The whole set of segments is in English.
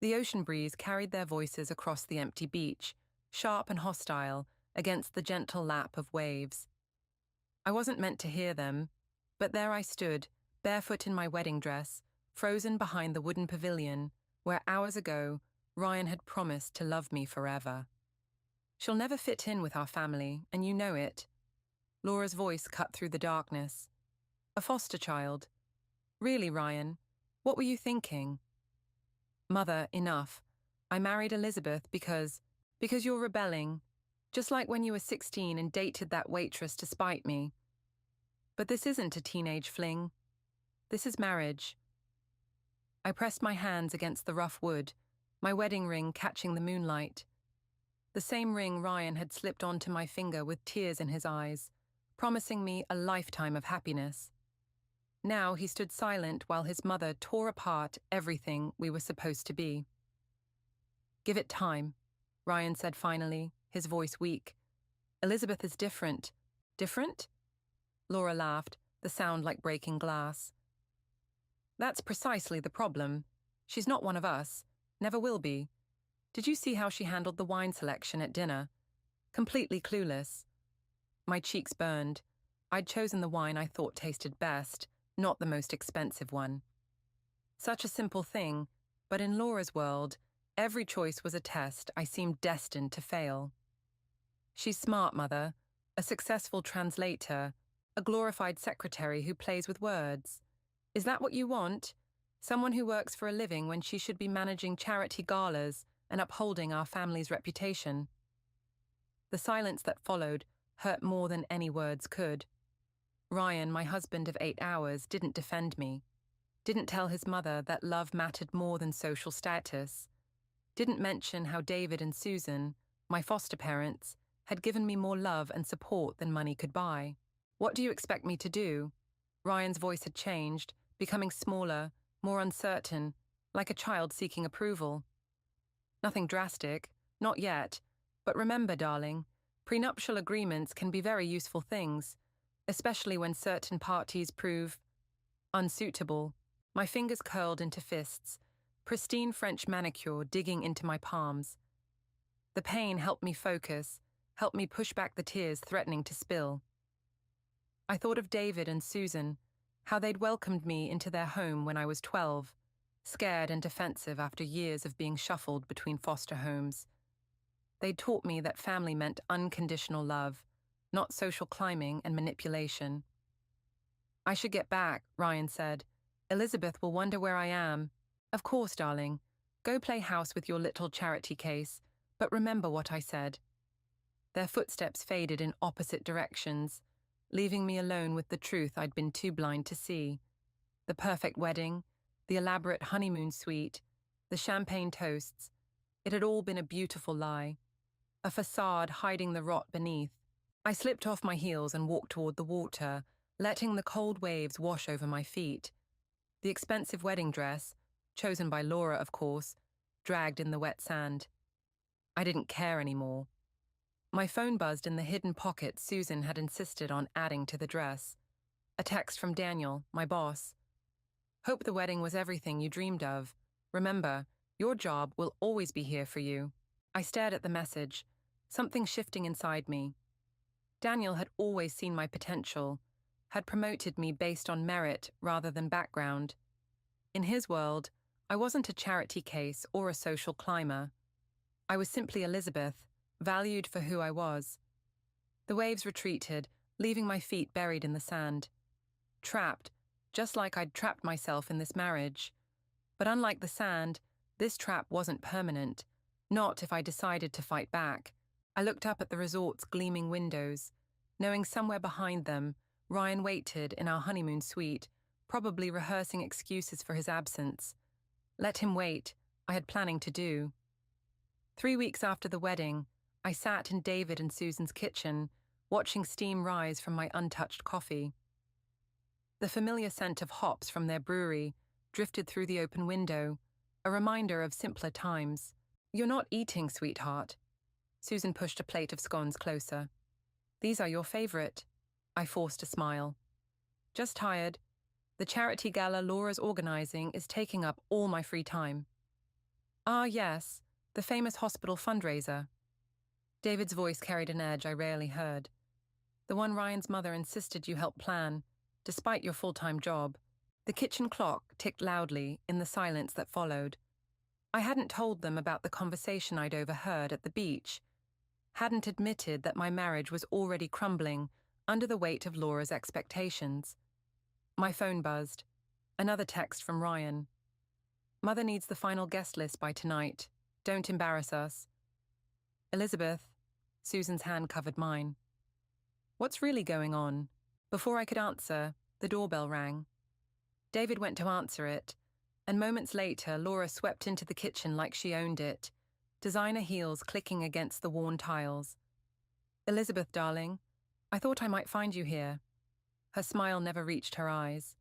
The ocean breeze carried their voices across the empty beach, sharp and hostile, against the gentle lap of waves. I wasn't meant to hear them, but there I stood, barefoot in my wedding dress, frozen behind the wooden pavilion, where hours ago Ryan had promised to love me forever. She'll never fit in with our family, and you know it. Laura's voice cut through the darkness. A foster child. Really, Ryan? What were you thinking? Mother, enough. I married Elizabeth because you're rebelling, just like when you were 16 and dated that waitress to spite me. But this isn't a teenage fling. This is marriage. I pressed my hands against the rough wood, my wedding ring catching the moonlight. The same ring Ryan had slipped onto my finger with tears in his eyes, promising me a lifetime of happiness. Now he stood silent while his mother tore apart everything we were supposed to be. Give it time, Ryan said finally, his voice weak. Elizabeth is different. Different? Laura laughed, the sound like breaking glass. That's precisely the problem. She's not one of us, never will be. Did you see how she handled the wine selection at dinner? Completely clueless. My cheeks burned. I'd chosen the wine I thought tasted best, not the most expensive one. Such a simple thing, but in Laura's world, every choice was a test I seemed destined to fail. She's smart, Mother, a successful translator, a glorified secretary who plays with words. Is that what you want? Someone who works for a living when she should be managing charity galas and upholding our family's reputation? The silence that followed hurt more than any words could. Ryan, my husband of 8 hours, didn't defend me. Didn't tell his mother that love mattered more than social status. Didn't mention how David and Susan, my foster parents, had given me more love and support than money could buy. What do you expect me to do? Ryan's voice had changed, becoming smaller, more uncertain, like a child seeking approval. Nothing drastic, not yet, but remember, darling, prenuptial agreements can be very useful things, especially when certain parties prove unsuitable. My fingers curled into fists, pristine French manicure digging into my palms. The pain helped me focus, helped me push back the tears threatening to spill. I thought of David and Susan, how they'd welcomed me into their home when I was 12, scared and defensive after years of being shuffled between foster homes. They'd taught me that family meant unconditional love, not social climbing and manipulation. I should get back, Ryan said. Elizabeth will wonder where I am. Of course, darling. Go play house with your little charity case, but remember what I said. Their footsteps faded in opposite directions, leaving me alone with the truth I'd been too blind to see. The perfect wedding, the elaborate honeymoon suite, the champagne toasts. It had all been a beautiful lie. A facade hiding the rot beneath. I slipped off my heels and walked toward the water, letting the cold waves wash over my feet. The expensive wedding dress, chosen by Laura, of course, dragged in the wet sand. I didn't care anymore. My phone buzzed in the hidden pocket Susan had insisted on adding to the dress. A text from Daniel, my boss. Hope the wedding was everything you dreamed of. Remember, your job will always be here for you. I stared at the message, something shifting inside me. Daniel had always seen my potential, had promoted me based on merit rather than background. In his world, I wasn't a charity case or a social climber. I was simply Elizabeth, valued for who I was. The waves retreated, leaving my feet buried in the sand. Trapped, just like I'd trapped myself in this marriage. But unlike the sand, this trap wasn't permanent, not if I decided to fight back. I looked up at the resort's gleaming windows, knowing somewhere behind them, Ryan waited in our honeymoon suite, probably rehearsing excuses for his absence. Let him wait, I had planning to do. 3 weeks after the wedding, I sat in David and Susan's kitchen, watching steam rise from my untouched coffee. The familiar scent of hops from their brewery drifted through the open window, a reminder of simpler times. You're not eating, sweetheart. Susan pushed a plate of scones closer. These are your favorite. I forced a smile. Just tired. The charity gala Laura's organizing is taking up all my free time. Ah, yes, the famous hospital fundraiser. David's voice carried an edge I rarely heard. The one Ryan's mother insisted you help plan, despite your full-time job. The kitchen clock ticked loudly in the silence that followed. I hadn't told them about the conversation I'd overheard at the beach, hadn't admitted that my marriage was already crumbling under the weight of Laura's expectations. My phone buzzed. Another text from Ryan. Mother needs the final guest list by tonight. Don't embarrass us. Elizabeth. Susan's hand covered mine. What's really going on? Before I could answer, the doorbell rang. David went to answer it, and moments later, Laura swept into the kitchen like she owned it, designer heels clicking against the worn tiles. Elizabeth, darling, I thought I might find you here. Her smile never reached her eyes.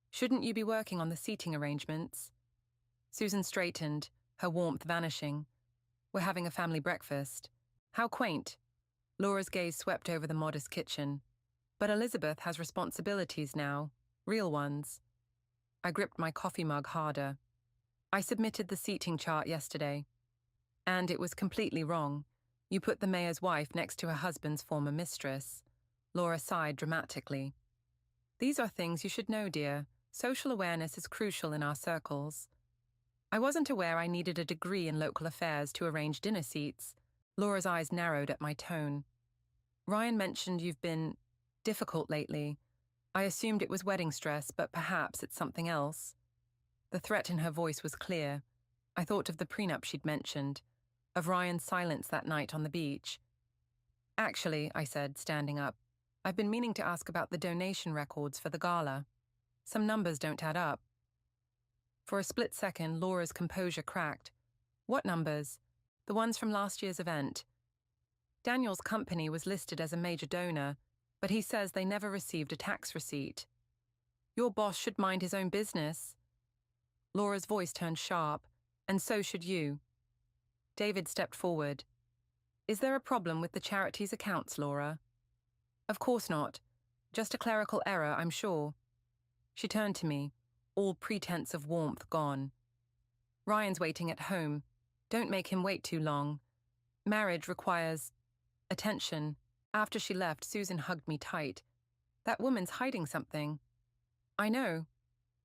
Shouldn't you be working on the seating arrangements? Susan straightened, her warmth vanishing. We're having a family breakfast. How quaint. Laura's gaze swept over the modest kitchen. But Elizabeth has responsibilities now, real ones. I gripped my coffee mug harder. I submitted the seating chart yesterday. And it was completely wrong. You put the mayor's wife next to her husband's former mistress. Laura sighed dramatically. These are things you should know, dear. Social awareness is crucial in our circles. I wasn't aware I needed a degree in local affairs to arrange dinner seats. Laura's eyes narrowed at my tone. Ryan mentioned you've been difficult lately. I assumed it was wedding stress, but perhaps it's something else. The threat in her voice was clear. I thought of the prenup she'd mentioned, of Ryan's silence that night on the beach. Actually, I said, standing up, I've been meaning to ask about the donation records for the gala. Some numbers don't add up. For a split second, Laura's composure cracked. What numbers? The ones from last year's event. Daniel's company was listed as a major donor, but he says they never received a tax receipt. Your boss should mind his own business. Laura's voice turned sharp, and so should you. David stepped forward. Is there a problem with the charity's accounts, Laura? Of course not. Just a clerical error, I'm sure. She turned to me, all pretense of warmth gone. Ryan's waiting at home. Don't make him wait too long. Marriage requires attention. After she left, Susan hugged me tight. That woman's hiding something. I know.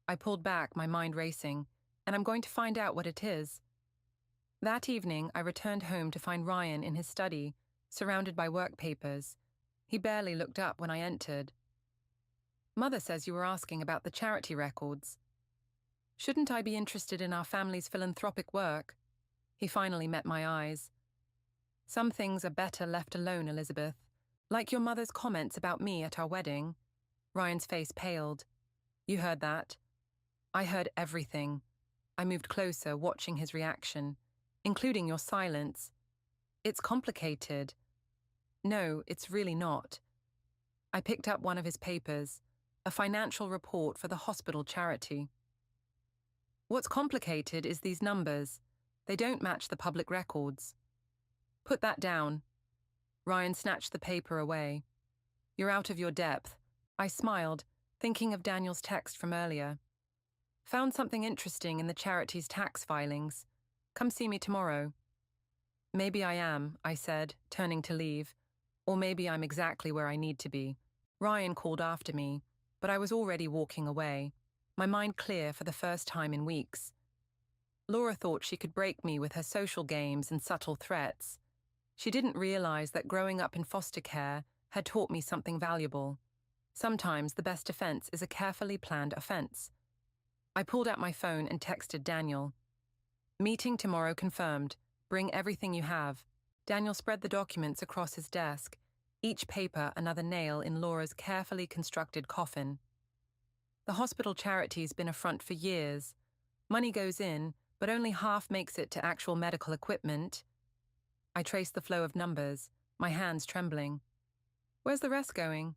I pulled back, my mind racing, and I'm going to find out what it is. That evening, I returned home to find Ryan in his study, surrounded by work papers. He barely looked up when I entered. Mother says you were asking about the charity records. Shouldn't I be interested in our family's philanthropic work? He finally met my eyes. Some things are better left alone, Elizabeth. Like your mother's comments about me at our wedding. Ryan's face paled. You heard that? I heard everything. I moved closer, watching his reaction, including your silence. It's complicated. No, it's really not. I picked up one of his papers, a financial report for the hospital charity. What's complicated is these numbers. They don't match the public records. Put that down. Ryan snatched the paper away. You're out of your depth. I smiled, thinking of Daniel's text from earlier. Found something interesting in the charity's tax filings. Come see me tomorrow. Maybe I am, I said, turning to leave. Or maybe I'm exactly where I need to be. Ryan called after me, but I was already walking away, my mind clear for the first time in weeks. Laura thought she could break me with her social games and subtle threats. She didn't realize that growing up in foster care had taught me something valuable. Sometimes the best defense is a carefully planned offense. I pulled out my phone and texted Daniel. Meeting tomorrow confirmed. Bring everything you have. Daniel spread the documents across his desk, each paper another nail in Laura's carefully constructed coffin. The hospital charity's been a front for years. Money goes in, but only half makes it to actual medical equipment. I traced the flow of numbers, my hands trembling. Where's the rest going?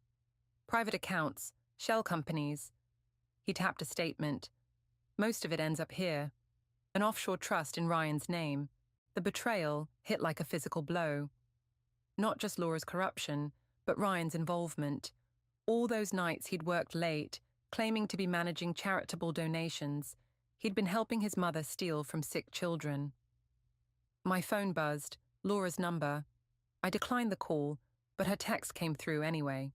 Private accounts, shell companies. He tapped a statement. Most of it ends up here. An offshore trust in Ryan's name. The betrayal hit like a physical blow. Not just Laura's corruption, but Ryan's involvement. All those nights he'd worked late, claiming to be managing charitable donations. He'd been helping his mother steal from sick children. My phone buzzed, Laura's number. I declined the call, but her text came through anyway.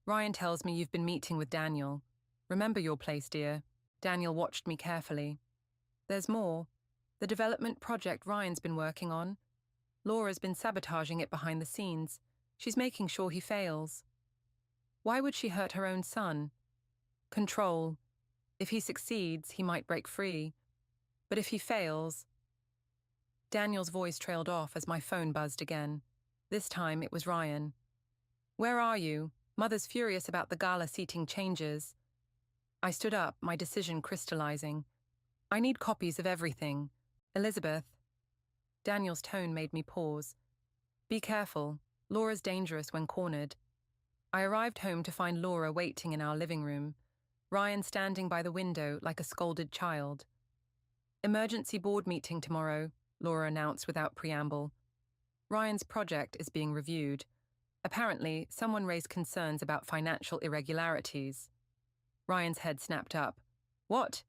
Ryan tells me you've been meeting with Daniel. Remember your place, dear. Daniel watched me carefully. There's more. The development project Ryan's been working on. Laura's been sabotaging it behind the scenes. She's making sure he fails. Why would she hurt her own son? Control. If he succeeds, he might break free. But if he fails... Daniel's voice trailed off as my phone buzzed again. This time it was Ryan. Where are you? Mother's furious about the gala seating changes. I stood up, my decision crystallizing. I need copies of everything. Elizabeth. Daniel's tone made me pause. Be careful. Laura's dangerous when cornered. I arrived home to find Laura waiting in our living room, Ryan standing by the window like a scolded child. Emergency board meeting tomorrow, Laura announced without preamble. Ryan's project is being reviewed. Apparently, someone raised concerns about financial irregularities. Ryan's head snapped up. What?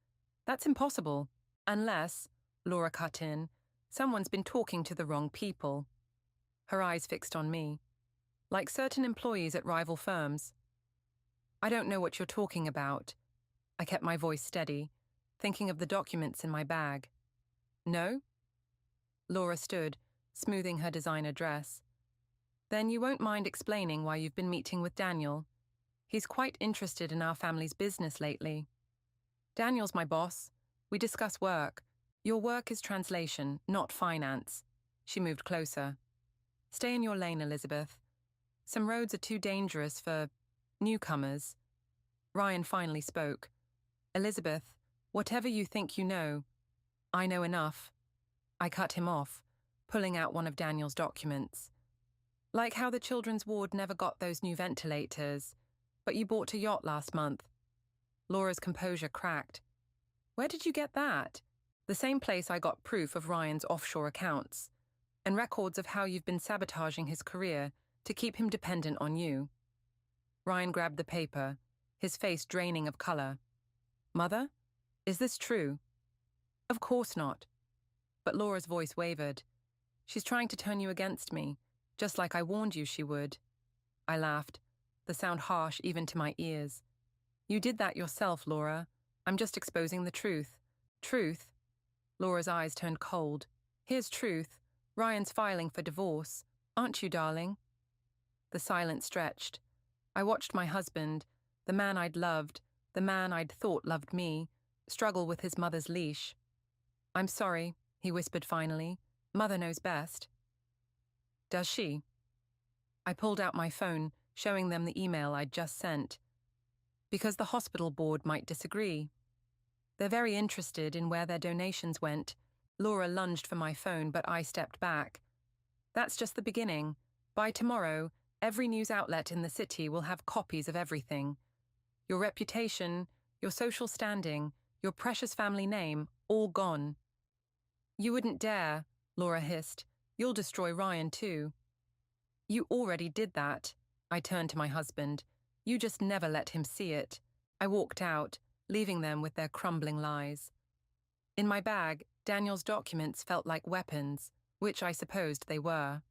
That's impossible. Unless, Laura cut in, someone's been talking to the wrong people. Her eyes fixed on me. Like certain employees at rival firms. I don't know what you're talking about. I kept my voice steady, thinking of the documents in my bag. No? Laura stood, smoothing her designer dress. Then you won't mind explaining why you've been meeting with Daniel. He's quite interested in our family's business lately. Daniel's my boss. We discuss work. Your work is translation, not finance. She moved closer. Stay in your lane, Elizabeth. Some roads are too dangerous for newcomers. Ryan finally spoke. Elizabeth, whatever you think you know, I know enough. I cut him off, pulling out one of Daniel's documents. Like how the children's ward never got those new ventilators, but you bought a yacht last month. Laura's composure cracked. Where did you get that? The same place I got proof of Ryan's offshore accounts, and records of how you've been sabotaging his career to keep him dependent on you. Ryan grabbed the paper, his face draining of color. Mother, is this true? Of course not. But Laura's voice wavered. She's trying to turn you against me, just like I warned you she would. I laughed, the sound harsh even to my ears. You did that yourself, Laura. I'm just exposing the truth. Truth? Laura's eyes turned cold. Here's truth. Ryan's filing for divorce. Aren't you, darling? The silence stretched. I watched my husband, the man I'd loved, the man I'd thought loved me, struggle with his mother's leash. I'm sorry, he whispered finally. Mother knows best. Does she? I pulled out my phone, showing them the email I'd just sent. Because the hospital board might disagree. They're very interested in where their donations went. Laura lunged for my phone, but I stepped back. That's just the beginning. By tomorrow, every news outlet in the city will have copies of everything. Your reputation, your social standing, your precious family name, all gone. You wouldn't dare, Laura hissed. You'll destroy Ryan too. You already did that. I turned to my husband. You just never let him see it. I walked out, leaving them with their crumbling lies. In my bag, Daniel's documents felt like weapons, which I supposed they were.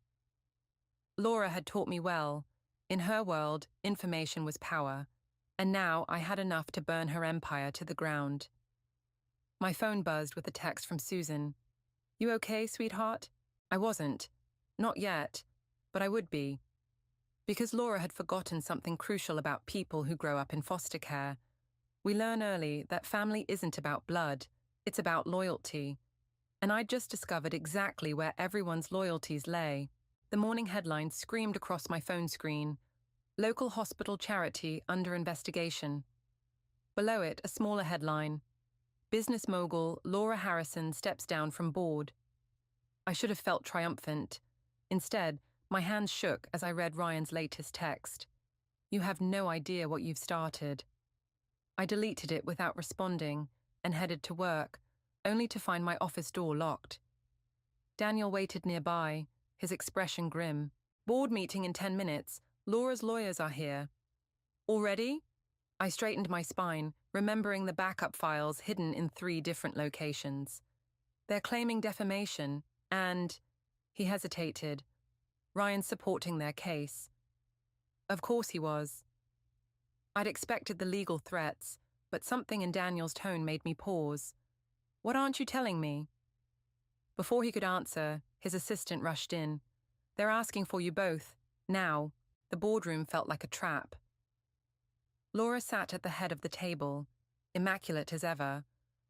Laura had taught me well. In her world, information was power, and now I had enough to burn her empire to the ground. My phone buzzed with a text from Susan. You okay, sweetheart? I wasn't. Not yet, but I would be. Because Laura had forgotten something crucial about people who grow up in foster care. We learn early that family isn't about blood, it's about loyalty. And I'd just discovered exactly where everyone's loyalties lay. The morning headline screamed across my phone screen. Local hospital charity under investigation. Below it, a smaller headline. Business mogul Laura Harrison steps down from board. I should have felt triumphant. Instead, my hands shook as I read Ryan's latest text. You have no idea what you've started. I deleted it without responding and headed to work, only to find my office door locked. Daniel waited nearby, his expression grim. Board meeting in 10 minutes. Laura's lawyers are here. Already? I straightened my spine, remembering the backup files hidden in 3 different locations. They're claiming defamation and, he hesitated, Ryan's supporting their case. Of course he was. I'd expected the legal threats, but something in Daniel's tone made me pause. What aren't you telling me? Before he could answer, his assistant rushed in. They're asking for you both, now. The boardroom felt like a trap. Laura sat at the head of the table, immaculate as ever,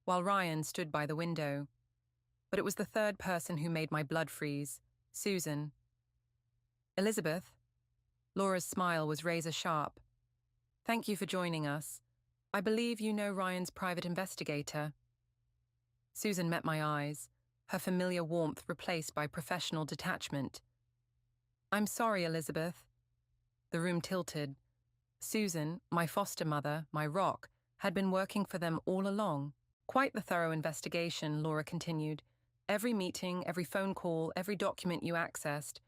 while Ryan stood by the window. But it was the third person who made my blood freeze, Susan. Elizabeth? Laura's smile was razor-sharp. Thank you for joining us. I believe you know Ryan's private investigator. Susan met my eyes, her familiar warmth replaced by professional detachment. I'm sorry, Elizabeth. The room tilted. Susan, my foster mother, my rock, had been working for them all along. Quite the thorough investigation, Laura continued. Every meeting, every phone call, every document you accessed,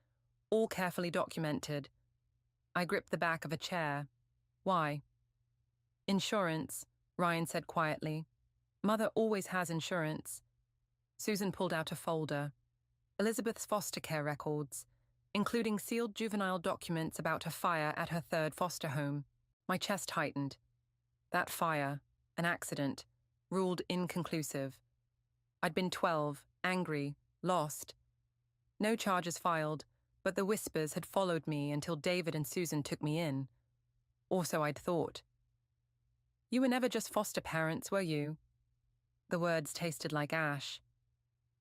all carefully documented. I gripped the back of a chair. Why? Insurance, Ryan said quietly. Mother always has insurance. Susan pulled out a folder. Elizabeth's foster care records, including sealed juvenile documents about a fire at her 3rd foster home. My chest tightened. That fire, an accident, ruled inconclusive. I'd been 12, angry, lost. No charges filed, but the whispers had followed me until David and Susan took me in. Or so I'd thought. You were never just foster parents, were you? The words tasted like ash.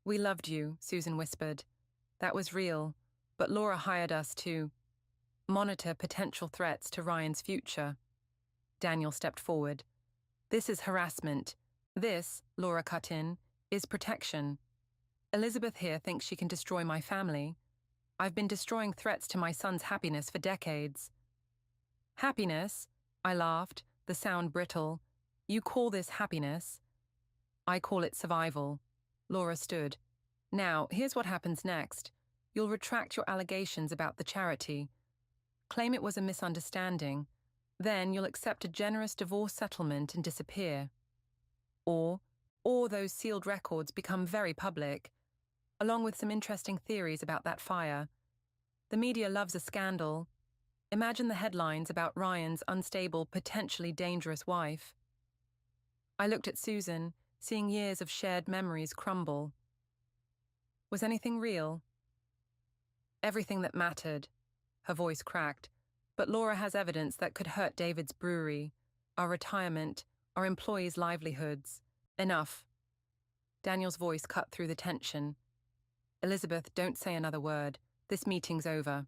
We loved you, Susan whispered. That was real, but Laura hired us to monitor potential threats to Ryan's future. Daniel stepped forward. This is harassment. This, Laura cut in, is protection. Elizabeth here thinks she can destroy my family. I've been destroying threats to my son's happiness for decades. Happiness? I laughed, the sound brittle. You call this happiness? I call it survival. Laura stood. Now, here's what happens next. You'll retract your allegations about the charity. Claim it was a misunderstanding. Then you'll accept a generous divorce settlement and disappear. Or those sealed records become very public, along with some interesting theories about that fire. The media loves a scandal. Imagine the headlines about Ryan's unstable, potentially dangerous wife. I looked at Susan, seeing years of shared memories crumble. Was anything real? Everything that mattered. Her voice cracked. But Laura has evidence that could hurt David's brewery, our retirement, our employees' livelihoods. Enough. Daniel's voice cut through the tension. Elizabeth, don't say another word. This meeting's over.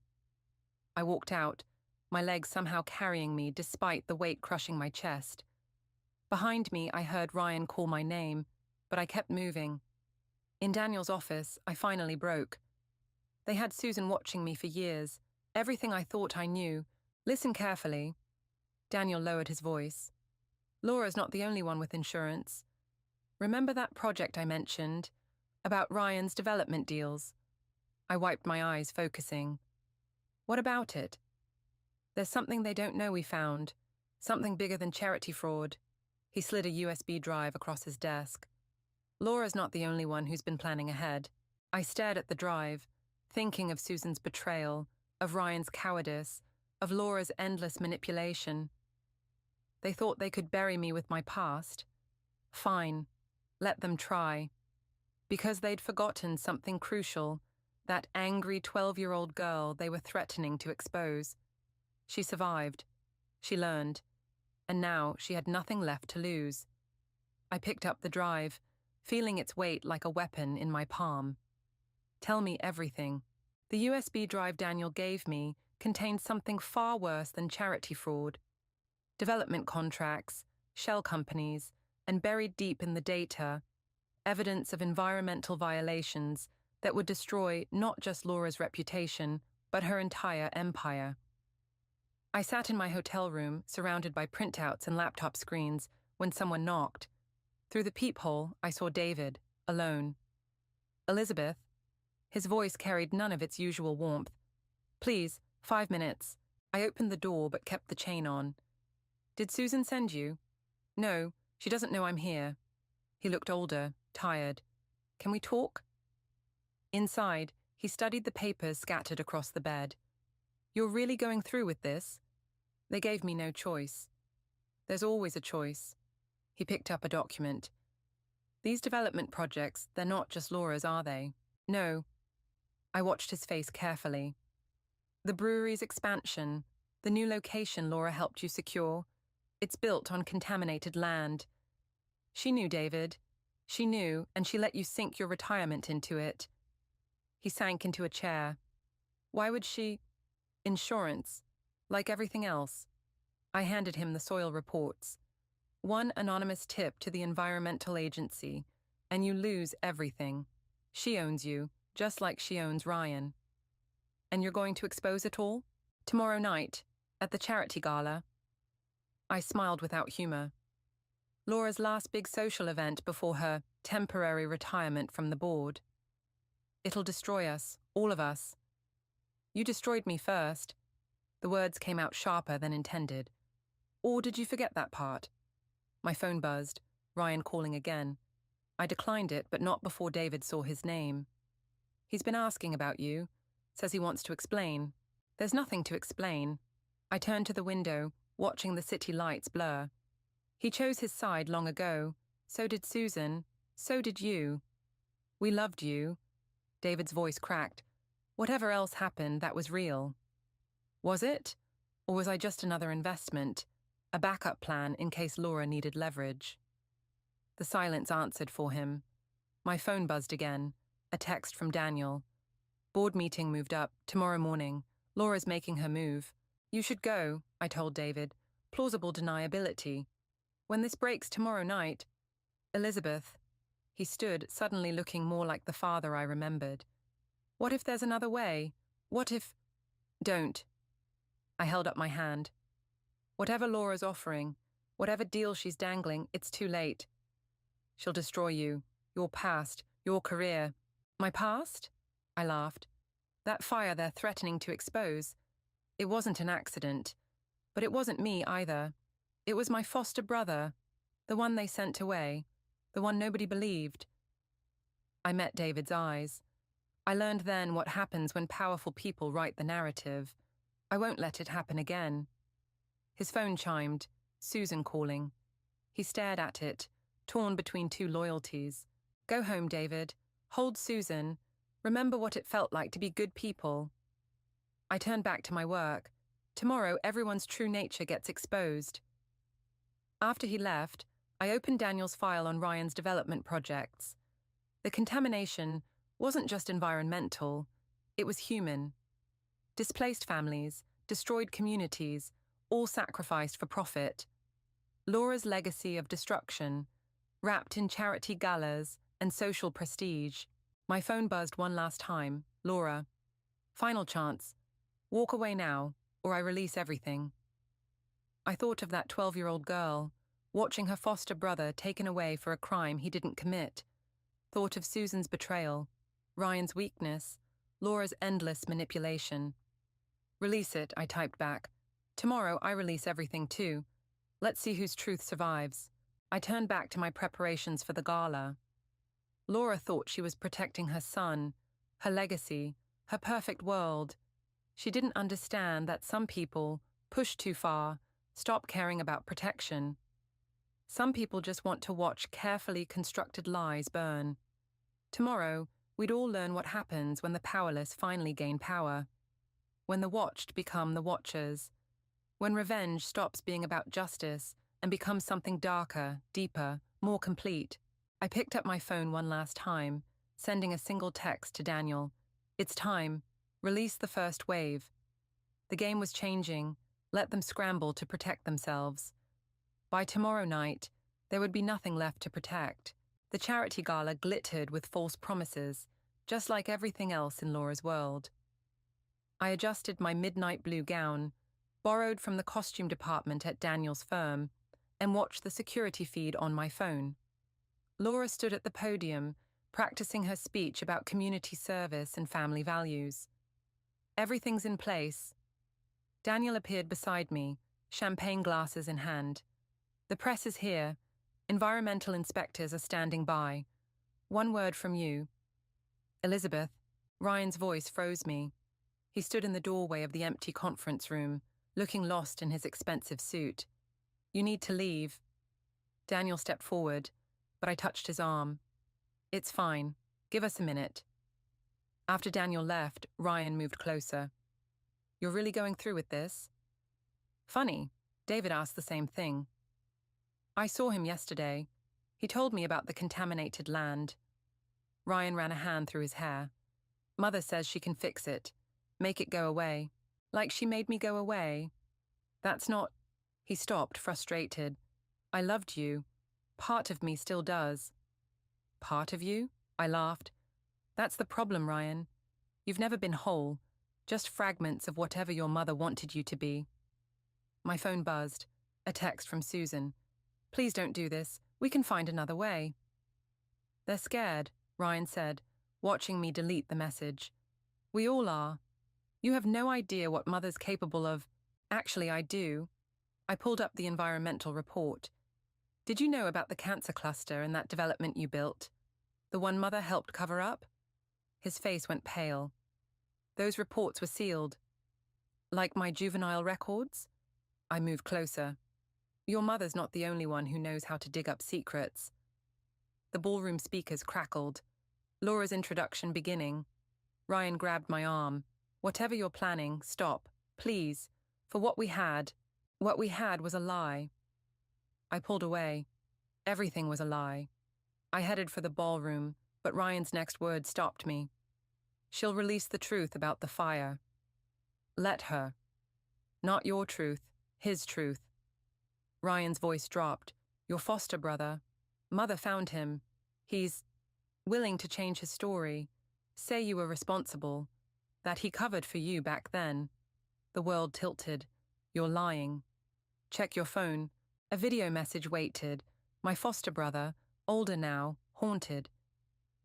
I walked out, my legs somehow carrying me despite the weight crushing my chest. Behind me, I heard Ryan call my name, but I kept moving. In Daniel's office, I finally broke. They had Susan watching me for years. Everything I thought I knew. Listen carefully. Daniel lowered his voice. Laura's not the only one with insurance. Remember that project I mentioned? About Ryan's development deals? I wiped my eyes, focusing. What about it? There's something they don't know we found. Something bigger than charity fraud. He slid a USB drive across his desk. Laura's not the only one who's been planning ahead. I stared at the drive, thinking of Susan's betrayal, of Ryan's cowardice, of Laura's endless manipulation. They thought they could bury me with my past. Fine, let them try. Because they'd forgotten something crucial, that angry 12-year-old girl they were threatening to expose. She survived. She learned. And now she had nothing left to lose. I picked up the drive, feeling its weight like a weapon in my palm. Tell me everything. The USB drive Daniel gave me contained something far worse than charity fraud. Development contracts, shell companies, and buried deep in the data, evidence of environmental violations that would destroy not just Laura's reputation, but her entire empire. I sat in my hotel room, surrounded by printouts and laptop screens, when someone knocked. Through the peephole, I saw David, alone. Elizabeth. His voice carried none of its usual warmth. Please, 5 minutes. I opened the door but kept the chain on. Did Susan send you? No, she doesn't know I'm here. He looked older, tired. Can we talk? Inside, he studied the papers scattered across the bed. You're really going through with this? They gave me no choice. There's always a choice. He picked up a document. These development projects, they're not just Laura's, are they? No. I watched his face carefully. The brewery's expansion, the new location Laura helped you secure, it's built on contaminated land. She knew, David. She knew, and she let you sink your retirement into it. He sank into a chair. Why would she? Insurance. Like everything else. I handed him the soil reports. One anonymous tip to the environmental agency, and you lose everything. She owns you, just like she owns Ryan. And you're going to expose it all? Tomorrow night, at the charity gala. I smiled without humor. Laura's last big social event before her temporary retirement from the board. It'll destroy us, all of us. You destroyed me first. The words came out sharper than intended. Or did you forget that part? My phone buzzed, Ryan calling again. I declined it, but not before David saw his name. He's been asking about you. Says he wants to explain. There's nothing to explain. I turned to the window, watching the city lights blur. He chose his side long ago. So did Susan. So did you. We loved you. David's voice cracked. Whatever else happened, that was real. Was it? Or was I just another investment? A backup plan in case Laura needed leverage? The silence answered for him. My phone buzzed again. A text from Daniel. Board meeting moved up, tomorrow morning. Laura's making her move. You should go, I told David. Plausible deniability. When this breaks tomorrow night. Elizabeth. He stood, suddenly looking more like the father I remembered. What if there's another way? What if... Don't. I held up my hand. Whatever Laura's offering, whatever deal she's dangling, it's too late. She'll destroy you, your past, your career. My past? I laughed. That fire they're threatening to expose. It wasn't an accident. But it wasn't me either. It was my foster brother, the one they sent away, the one nobody believed. I met David's eyes. I learned then what happens when powerful people write the narrative. I won't let it happen again. His phone chimed, Susan calling. He stared at it, torn between two loyalties. Go home, David. Hold Susan. Remember what it felt like to be good people. I turned back to my work. Tomorrow, everyone's true nature gets exposed. After he left, I opened Daniel's file on Ryan's development projects. The contamination wasn't just environmental, it was human. Displaced families, destroyed communities, all sacrificed for profit. Laura's legacy of destruction, wrapped in charity galas and social prestige. My phone buzzed one last time. Laura. Final chance. Walk away now, or I release everything. I thought of that 12-year-old girl, watching her foster brother taken away for a crime he didn't commit. Thought of Susan's betrayal, Ryan's weakness, Laura's endless manipulation. Release it, I typed back. Tomorrow I release everything too. Let's see whose truth survives. I turned back to my preparations for the gala. Laura thought she was protecting her son, her legacy, her perfect world. She didn't understand that some people, pushed too far, stop caring about protection. Some people just want to watch carefully constructed lies burn. Tomorrow, we'd all learn what happens when the powerless finally gain power. When the watched become the watchers. When revenge stops being about justice and becomes something darker, deeper, more complete. I picked up my phone one last time, sending a single text to Daniel. It's time. Release the first wave. The game was changing. Let them scramble to protect themselves. By tomorrow night, there would be nothing left to protect. The charity gala glittered with false promises, just like everything else in Laura's world. I adjusted my midnight blue gown, borrowed from the costume department at Daniel's firm, and watched the security feed on my phone. Laura stood at the podium, practicing her speech about community service and family values. Everything's in place. Daniel appeared beside me, champagne glasses in hand. The press is here. Environmental inspectors are standing by. One word from you. Elizabeth. Ryan's voice froze me. He stood in the doorway of the empty conference room, looking lost in his expensive suit. You need to leave. Daniel stepped forward, but I touched his arm. It's fine. Give us a minute. After Daniel left, Ryan moved closer. You're really going through with this? Funny. David asked the same thing. I saw him yesterday. He told me about the contaminated land. Ryan ran a hand through his hair. Mother says she can fix it. Make it go away. Like she made me go away. That's not... He stopped, frustrated. I loved you. Part of me still does. Part of you? I laughed. That's the problem, Ryan. You've never been whole, just fragments of whatever your mother wanted you to be. My phone buzzed. A text from Susan. Please don't do this. We can find another way. They're scared, Ryan said, watching me delete the message. We all are. You have no idea what Mother's capable of. Actually, I do. I pulled up the environmental report. Did you know about the cancer cluster and that development you built? The one Mother helped cover up? His face went pale. Those reports were sealed. Like my juvenile records? I moved closer. Your mother's not the only one who knows how to dig up secrets. The ballroom speakers crackled. Laura's introduction beginning. Ryan grabbed my arm. Whatever you're planning, stop, please. For what we had was a lie. I pulled away. Everything was a lie. I headed for the ballroom, but Ryan's next word stopped me. She'll release the truth about the fire. Let her. Not your truth, his truth. Ryan's voice dropped. Your foster brother. Mother found him. He's willing to change his story. Say you were responsible. That he covered for you back then. The world tilted. You're lying. Check your phone. A video message waited. My foster brother, older now, haunted.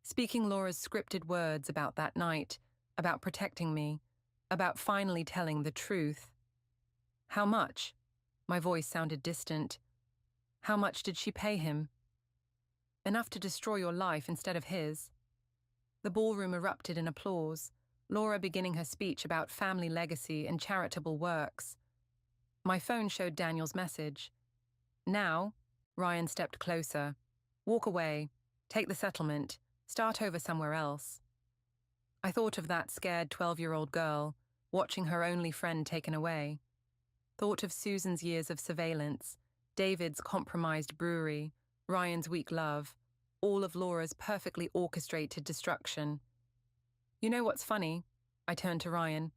Speaking Laura's scripted words about that night, about protecting me, about finally telling the truth. How much? My voice sounded distant. How much did she pay him? Enough to destroy your life instead of his. The ballroom erupted in applause, Laura beginning her speech about family legacy and charitable works. My phone showed Daniel's message. Now, Ryan stepped closer. Walk away. Take the settlement. Start over somewhere else. I thought of that scared 12-year-old girl, watching her only friend taken away. Thought of Susan's years of surveillance, David's compromised brewery, Ryan's weak love, all of Laura's perfectly orchestrated destruction. You know what's funny? I turned to Ryan.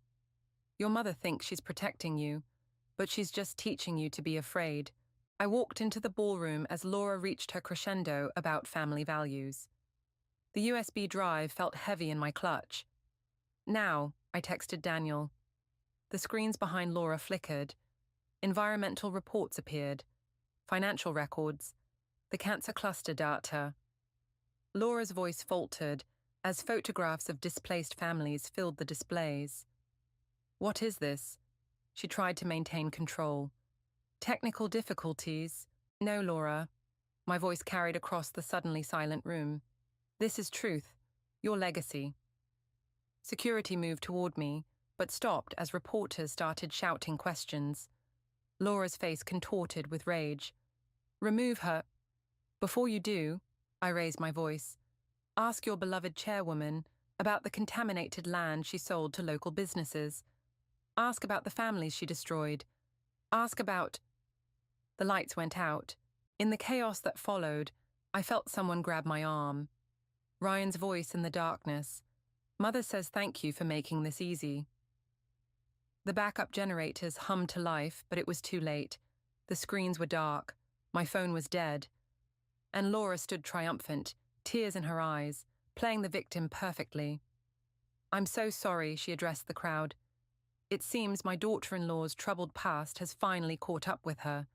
Your mother thinks she's protecting you, but she's just teaching you to be afraid. I walked into the ballroom as Laura reached her crescendo about family values. The USB drive felt heavy in my clutch. Now, I texted Daniel. The screens behind Laura flickered. Environmental reports appeared. Financial records. The cancer cluster data. Laura's voice faltered as photographs of displaced families filled the displays. What is this? She tried to maintain control. Technical difficulties? No, Laura. My voice carried across the suddenly silent room. This is truth. Your legacy. Security moved toward me, but stopped as reporters started shouting questions. Laura's face contorted with rage. Remove her. Before you do, I raised my voice. Ask your beloved chairwoman about the contaminated land she sold to local businesses. Ask about the families she destroyed. Ask about... The lights went out. In the chaos that followed, I felt someone grab my arm. Ryan's voice in the darkness. Mother says thank you for making this easy. The backup generators hummed to life, but it was too late. The screens were dark. My phone was dead. And Laura stood triumphant, tears in her eyes, playing the victim perfectly. I'm so sorry, she addressed the crowd. It seems my daughter-in-law's troubled past has finally caught up with her.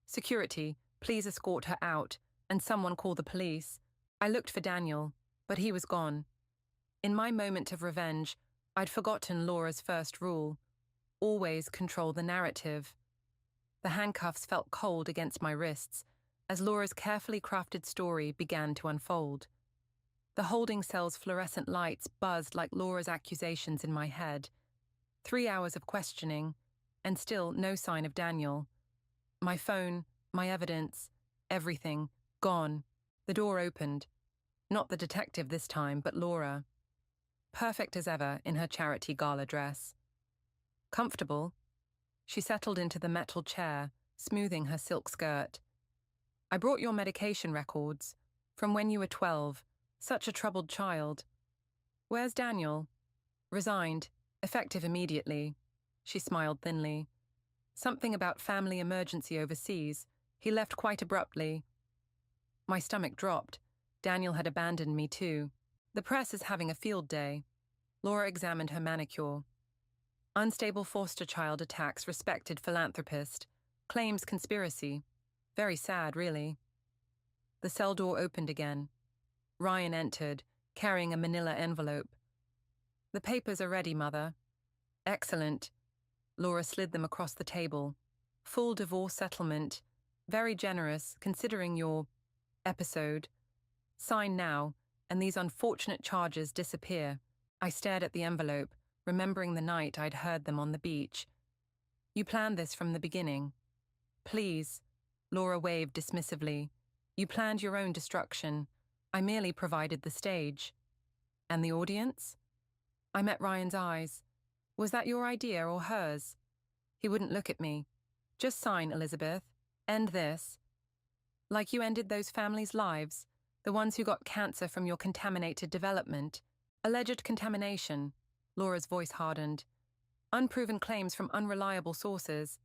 Security, please escort her out, and someone call the police. I looked for Daniel, but he was gone. In my moment of revenge, I'd forgotten Laura's first rule. Always control the narrative. The handcuffs felt cold against my wrists as Laura's carefully crafted story began to unfold. The holding cell's fluorescent lights buzzed like Laura's accusations in my head. 3 hours of questioning, and still no sign of Daniel. My phone, my evidence, everything, gone. The door opened. Not the detective this time, but Laura. Perfect as ever in her charity gala dress. Comfortable? She settled into the metal chair, smoothing her silk skirt. I brought your medication records, from when you were 12, such a troubled child. Where's Daniel? Resigned, effective immediately. She smiled thinly. Something about family emergency overseas. He left quite abruptly. My stomach dropped. Daniel had abandoned me too. The press is having a field day. Laura examined her manicure. Unstable foster child attacks respected philanthropist. Claims conspiracy. Very sad, really. The cell door opened again. Ryan entered, carrying a manila envelope. The papers are ready, Mother. Excellent. Laura slid them across the table. Full divorce settlement. Very generous, considering your episode. Sign now, and these unfortunate charges disappear. I stared at the envelope, remembering the night I'd heard them on the beach. You planned this from the beginning. Please, Laura waved dismissively. You planned your own destruction. I merely provided the stage. And the audience? I met Ryan's eyes. Was that your idea or hers? He wouldn't look at me. Just sign, Elizabeth. End this. Like you ended those families' lives, the ones who got cancer from your contaminated development. Alleged contamination. Laura's voice hardened. Unproven claims from unreliable sources.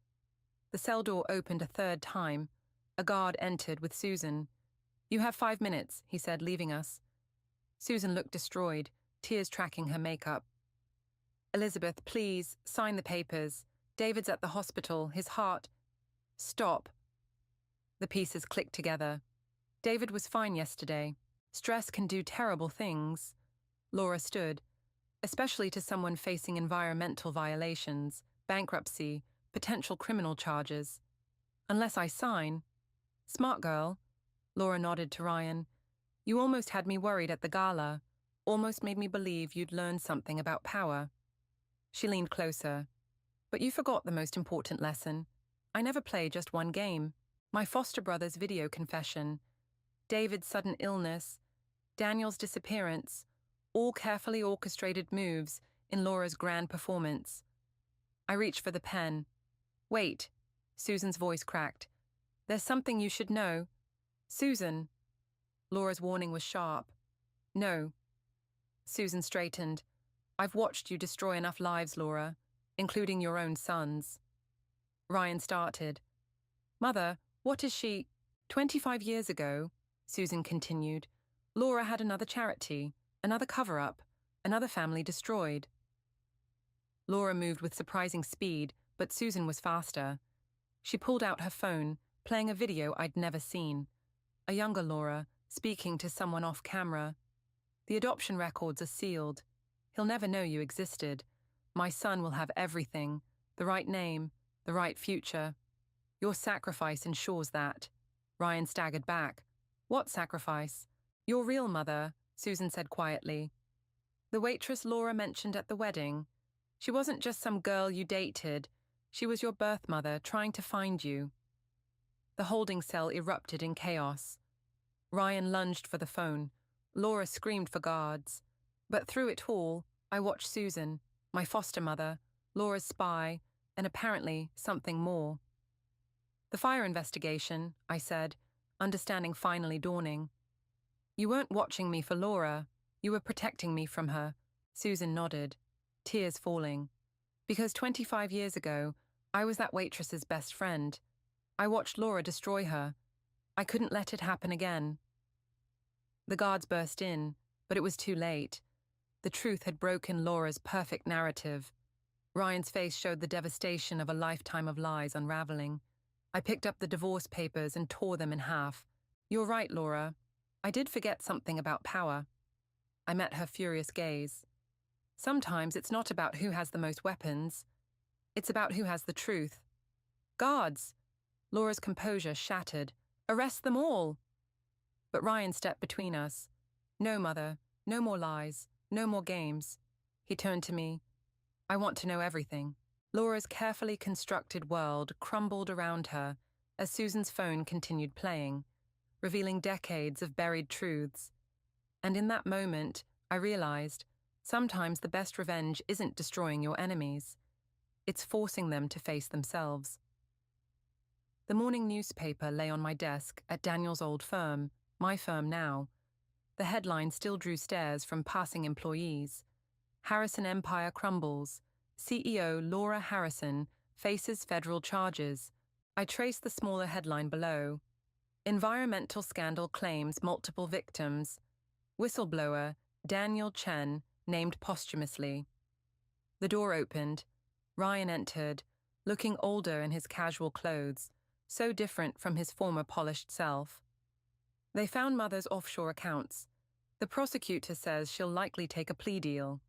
The cell door opened a third time. A guard entered with Susan. You have 5 minutes, he said, leaving us. Susan looked destroyed, tears tracking her makeup. Elizabeth, please, sign the papers. David's at the hospital, his heart. Stop. The pieces clicked together. David was fine yesterday. Stress can do terrible things. Laura stood, especially to someone facing environmental violations, bankruptcy, potential criminal charges. Unless I sign. Smart girl. Laura nodded to Ryan. You almost had me worried at the gala. Almost made me believe you'd learned something about power. She leaned closer. But you forgot the most important lesson. I never play just one game. My foster brother's video confession. David's sudden illness. Daniel's disappearance. All carefully orchestrated moves in Laura's grand performance. I reached for the pen. Wait. Susan's voice cracked. There's something you should know. Susan. Laura's warning was sharp. No. Susan straightened. I've watched you destroy enough lives, Laura, including your own son's. Ryan started. Mother, what is she? 25 years ago, Susan continued, Laura had another charity, another cover-up, another family destroyed. Laura moved with surprising speed, but Susan was faster. She pulled out her phone, playing a video I'd never seen. A younger Laura, speaking to someone off camera. The adoption records are sealed. He'll never know you existed. My son will have everything, the right name, the right future. Your sacrifice ensures that. Ryan staggered back. What sacrifice? Your real mother, Susan said quietly. The waitress Laura mentioned at the wedding. She wasn't just some girl you dated. She was your birth mother trying to find you. The holding cell erupted in chaos. Ryan lunged for the phone. Laura screamed for guards. But through it all, I watched Susan, my foster mother, Laura's spy, and apparently something more. The fire investigation, I said, understanding finally dawning. You weren't watching me for Laura. You were protecting me from her. Susan nodded, tears falling. Because 25 years ago, I was that waitress's best friend. I watched Laura destroy her. I couldn't let it happen again. The guards burst in, but it was too late. The truth had broken Laura's perfect narrative. Ryan's face showed the devastation of a lifetime of lies unraveling. I picked up the divorce papers and tore them in half. You're right, Laura. I did forget something about power. I met her furious gaze. Sometimes it's not about who has the most weapons. It's about who has the truth. Guards! Laura's composure shattered. "Arrest them all!" But Ryan stepped between us. "No, Mother. No more lies. No more games." He turned to me. "I want to know everything." Laura's carefully constructed world crumbled around her as Susan's phone continued playing, revealing decades of buried truths. And in that moment, I realized sometimes the best revenge isn't destroying your enemies. It's forcing them to face themselves. The morning newspaper lay on my desk at Daniel's old firm, my firm now. The headline still drew stares from passing employees. Harrison Empire crumbles. CEO Laura Harrison faces federal charges. I traced the smaller headline below. Environmental scandal claims multiple victims. Whistleblower Daniel Chen named posthumously. The door opened. Ryan entered, looking older in his casual clothes, so different from his former polished self. "They found Mother's offshore accounts. The prosecutor says she'll likely take a plea deal."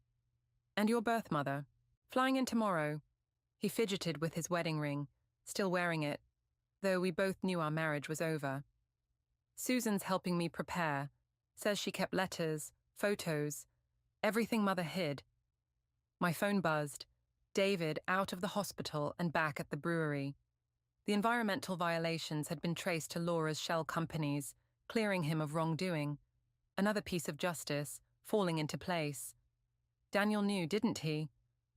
"And your birth mother? Flying in tomorrow." He fidgeted with his wedding ring, still wearing it, though we both knew our marriage was over. "Susan's helping me prepare. Says she kept letters, photos, everything Mother hid." My phone buzzed. David out of the hospital and back at the brewery. The environmental violations had been traced to Laura's shell companies, clearing him of wrongdoing. Another piece of justice, falling into place. "Daniel knew, didn't he?"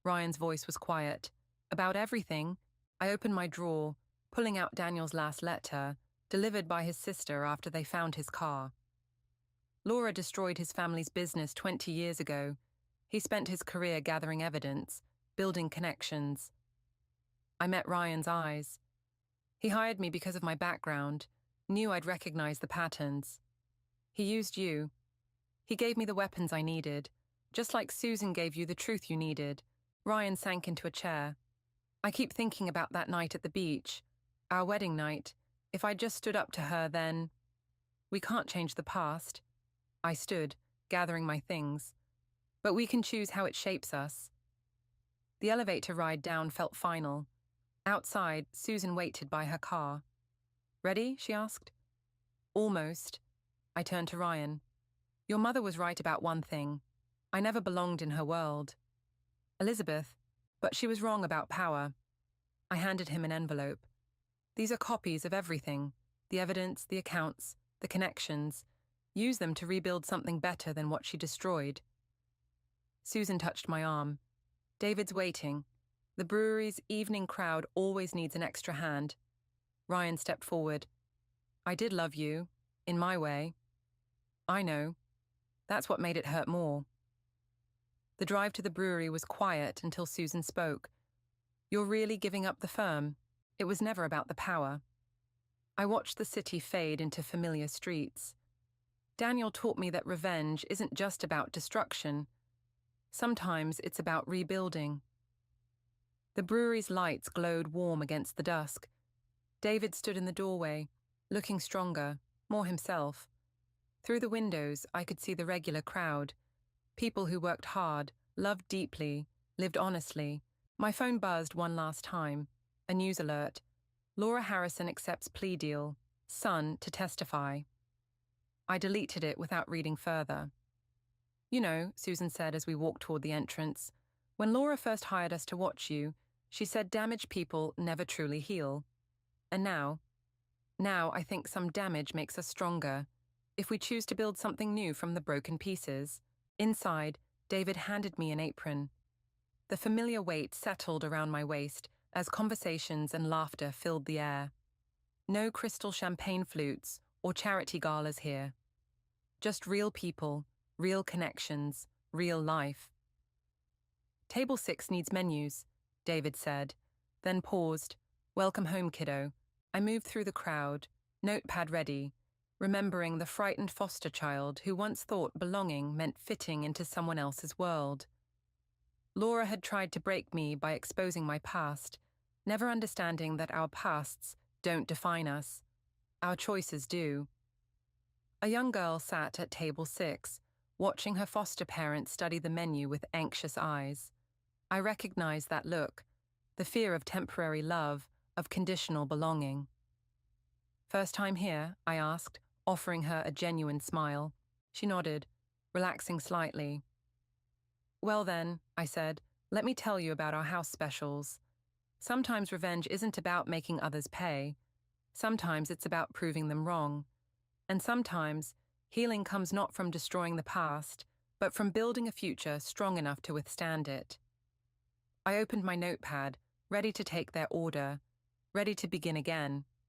Ryan's voice was quiet. "About everything." I opened my drawer, pulling out Daniel's last letter, delivered by his sister after they found his car. Laura destroyed his family's business 20 years ago. He spent his career gathering evidence, building connections. I met Ryan's eyes. He hired me because of my background, knew I'd recognize the patterns. "He used you. He gave me the weapons I needed, just like Susan gave you the truth you needed." Ryan sank into a chair. "I keep thinking about that night at the beach, our wedding night. If I'd just stood up to her then." "We can't change the past." I stood, gathering my things. "But we can choose how it shapes us." The elevator ride down felt final. Outside, Susan waited by her car. "Ready?" she asked. "Almost." I turned to Ryan. "Your mother was right about one thing. I never belonged in her world. Elizabeth, but she was wrong about power." I handed him an envelope. "These are copies of everything, the evidence, the accounts, the connections. Use them to rebuild something better than what she destroyed." Susan touched my arm. "David's waiting. The brewery's evening crowd always needs an extra hand." Ryan stepped forward. "I did love you, in my way." "I know. That's what made it hurt more." The drive to the brewery was quiet until Susan spoke. "You're really giving up the firm? It was never about the power." I watched the city fade into familiar streets. Daniel taught me that revenge isn't just about destruction. Sometimes it's about rebuilding. The brewery's lights glowed warm against the dusk. David stood in the doorway, looking stronger, more himself. Through the windows, I could see the regular crowd. People who worked hard, loved deeply, lived honestly. My phone buzzed one last time. A news alert. Laura Harrison accepts plea deal. Son to testify. I deleted it without reading further. "You know," Susan said as we walked toward the entrance, "when Laura first hired us to watch you, she said damaged people never truly heal. And now I think some damage makes us stronger, if we choose to build something new from the broken pieces." Inside, David handed me an apron. The familiar weight settled around my waist as conversations and laughter filled the air. No crystal champagne flutes or charity galas here. Just real people, real connections, real life. "Table 6 needs menus," David said, then paused. "Welcome home, kiddo." I moved through the crowd, notepad ready, remembering the frightened foster child who once thought belonging meant fitting into someone else's world. Laura had tried to break me by exposing my past, never understanding that our pasts don't define us. Our choices do. A young girl sat at table 6, watching her foster parents study the menu with anxious eyes. I recognized that look, the fear of temporary love, of conditional belonging. First time here? I asked, offering her a genuine smile. She nodded, relaxing slightly. Well then, I said, let me tell you about our house specials. Sometimes revenge isn't about making others pay. Sometimes it's about proving them wrong. And sometimes, healing comes not from destroying the past, but from building a future strong enough to withstand it. I opened my notepad, ready to take their order, ready to begin again.